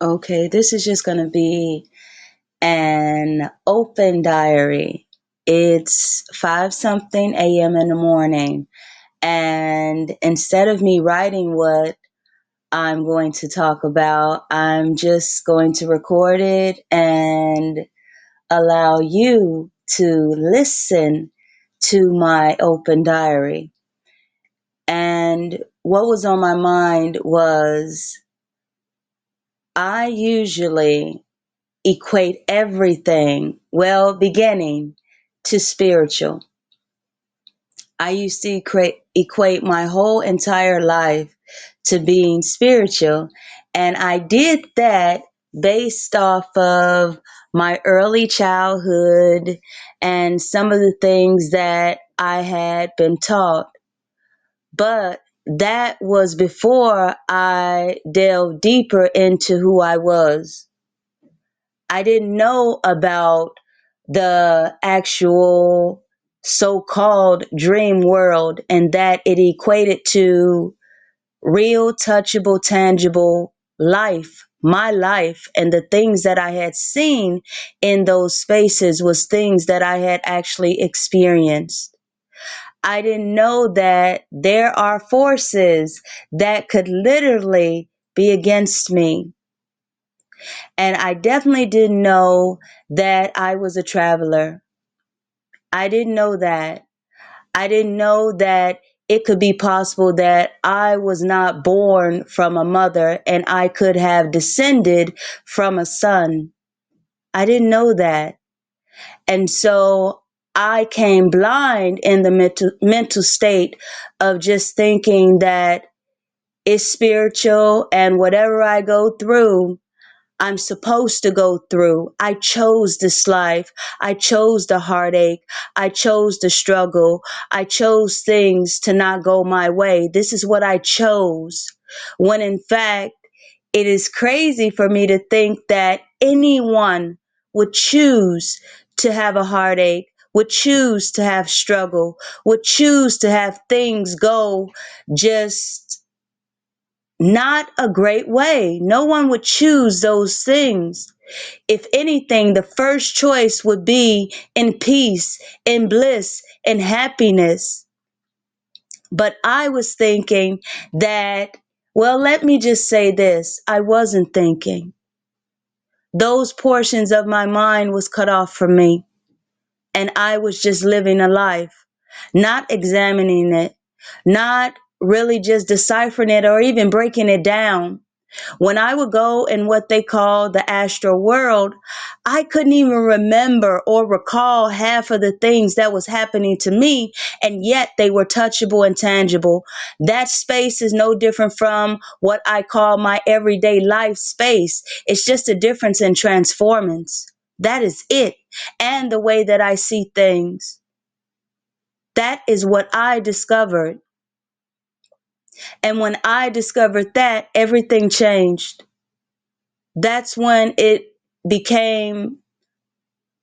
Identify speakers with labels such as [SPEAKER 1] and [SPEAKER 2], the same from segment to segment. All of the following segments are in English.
[SPEAKER 1] Okay, this is just going to be an open diary. It's 5 something a.m. in the morning. And instead of me writing what I'm going to talk about, I'm just going to record it and allow you to listen to my open diary. And what was on my mind was I usually equate everything, well, beginning to spiritual. I used to equate my whole entire life to being spiritual. And I did that based off of my early childhood and some of the things that I had been taught. But that was before I delved deeper into who I was. I didn't know about the actual so-called dream world and that it equated to real, touchable, tangible life. My life and the things that I had seen in those spaces was things that I had actually experienced. I didn't know that there are forces that could literally be against me. And I definitely didn't know that I was a traveler. I didn't know that. I didn't know that it could be possible that I was not born from a mother and I could have descended from a son. I didn't know that. And so I came blind in the mental state of just thinking that it's spiritual and whatever I go through, I'm supposed to go through. I chose this life. I chose the heartache. I chose the struggle. I chose things to not go my way. This is what I chose. When in fact, it is crazy for me to think that anyone would choose to have a heartache, would choose to have struggle, would choose to have things go just not a great way. No one would choose those things. If anything, the first choice would be in peace, in bliss, in happiness. But I was thinking that, well, let me just say this. I wasn't thinking. Those portions of my mind was cut off from me. And I was just living a life, not examining it, not really just deciphering it or even breaking it down. When I would go in what they call the astral world, I couldn't even remember or recall half of the things that was happening to me, and yet they were touchable and tangible. That space is no different from what I call my everyday life space. It's just a difference in transformance. That is it. And the way that I see things. That is what I discovered. And when I discovered that, everything changed. That's when it became,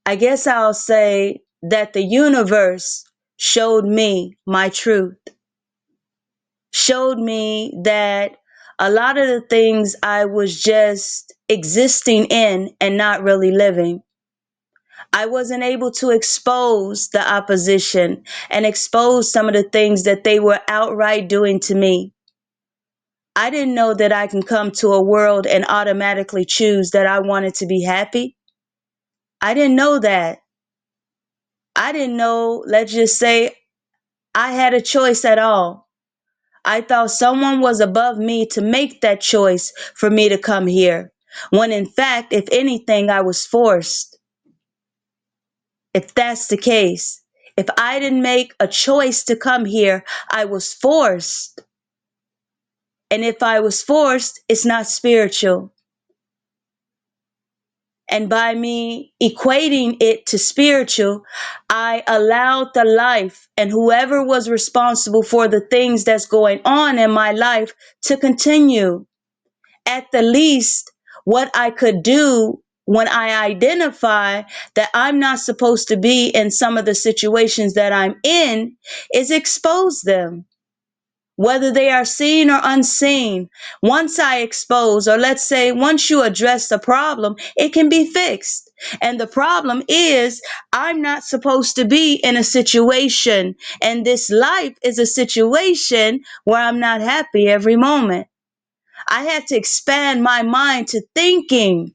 [SPEAKER 1] I guess I'll say that the universe showed me my truth, showed me that a lot of the things I was just existing in and not really living. I wasn't able to expose the opposition and expose some of the things that they were outright doing to me. I didn't know that I can come to a world and automatically choose that I wanted to be happy. I didn't know that. I didn't know, let's just say, I had a choice at all. I thought someone was above me to make that choice for me to come here. When in fact, if anything, I was forced. If that's the case, if I didn't make a choice to come here, I was forced. And if I was forced, it's not spiritual. And by me equating it to spiritual, I allowed the life and whoever was responsible for the things that's going on in my life to continue. At the least, what I could do when I identify that I'm not supposed to be in some of the situations that I'm in is expose them. whether they are seen or unseen. Once I expose, or let's say once you address the problem, it can be fixed. And the problem is, I'm not supposed to be in a situation, and this life is a situation where I'm not happy every moment. I had to expand my mind to thinking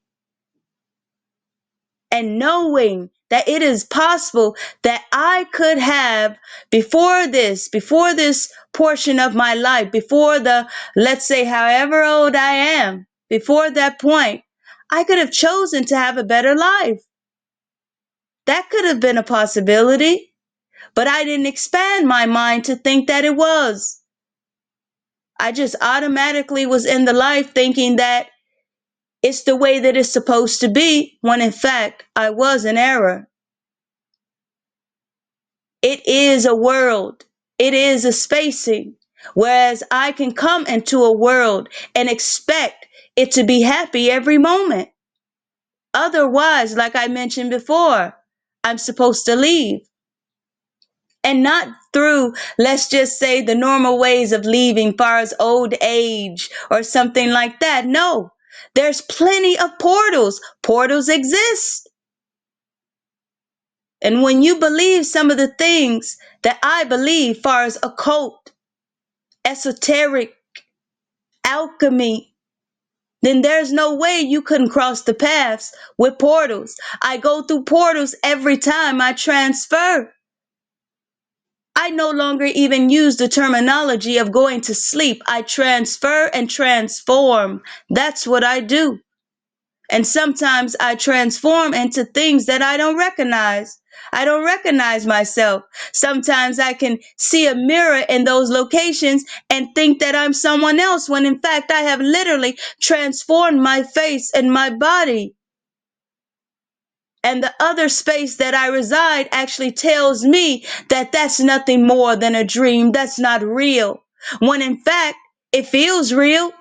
[SPEAKER 1] and knowing that it is possible that I could have before this portion of my life, before the, let's say, however old I am, before that point, I could have chosen to have a better life. That could have been a possibility, but I didn't expand my mind to think that it was. I just automatically was in the life thinking that it's the way that it's supposed to be, when in fact I was in error. It is a world. It is a spacing. Whereas I can come into a world and expect it to be happy every moment. Otherwise, like I mentioned before, I'm supposed to leave. And not through, let's just say, the normal ways of leaving, far as old age or something like that. No, there's plenty of portals. Portals exist. And when you believe some of the things that I believe, far as occult, esoteric, alchemy, then there's no way you couldn't cross the paths with portals. I go through portals every time I transfer. I no longer even use the terminology of going to sleep. I transfer and transform. That's what I do. And sometimes I transform into things that I don't recognize. I don't recognize myself. Sometimes I can see a mirror in those locations and think that I'm someone else, when in fact I have literally transformed my face and my body. And the other space that I reside actually tells me that that's nothing more than a dream. That's not real. When in fact it feels real.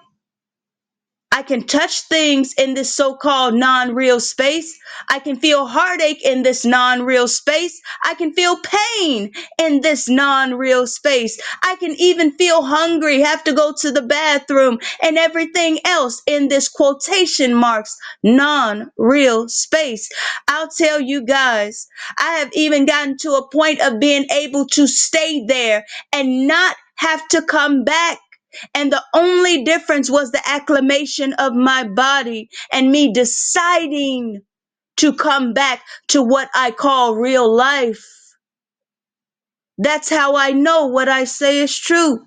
[SPEAKER 1] I can touch things in this so-called non-real space. I can feel heartache in this non-real space. I can feel pain in this non-real space. I can even feel hungry, have to go to the bathroom, and everything else in this quotation marks non-real space. I'll tell you guys, I have even gotten to a point of being able to stay there and not have to come back. And the only difference was the acclamation of my body and me deciding to come back to what I call real life. That's how I know what I say is true.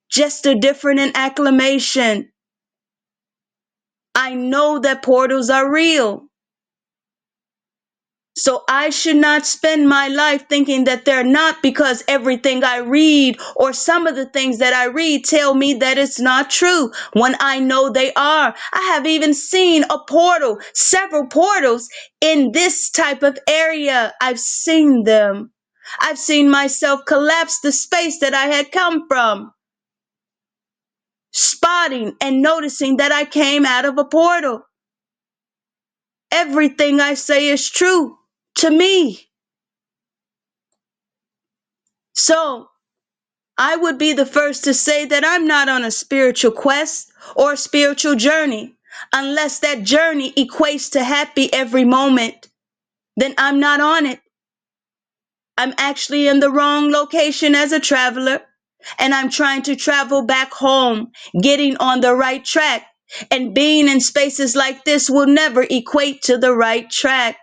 [SPEAKER 1] Just a different in acclamation. I know that portals are real. So I should not spend my life thinking that they're not, because everything I read or some of the things that I read tell me that it's not true, when I know they are. I have even seen a portal, several portals in this type of area. I've seen them. I've seen myself collapse the space that I had come from, spotting and noticing that I came out of a portal. Everything I say is true to me. So I would be the first to say that I'm not on a spiritual quest or a spiritual journey. Unless that journey equates to happy every moment, then I'm not on it. I'm actually in the wrong location as a traveler, and I'm trying to travel back home, getting on the right track. And being in spaces like this will never equate to the right track.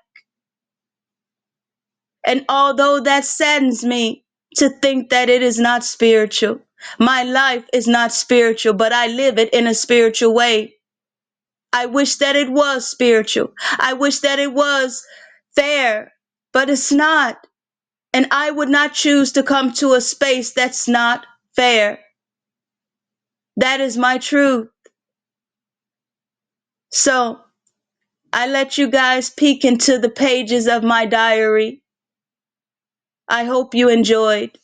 [SPEAKER 1] And although that saddens me to think that it is not spiritual, my life is not spiritual, but I live it in a spiritual way. I wish that it was spiritual. I wish that it was fair, but it's not. And I would not choose to come to a space that's not fair. That is my truth. So I let you guys peek into the pages of my diary. I hope you enjoyed.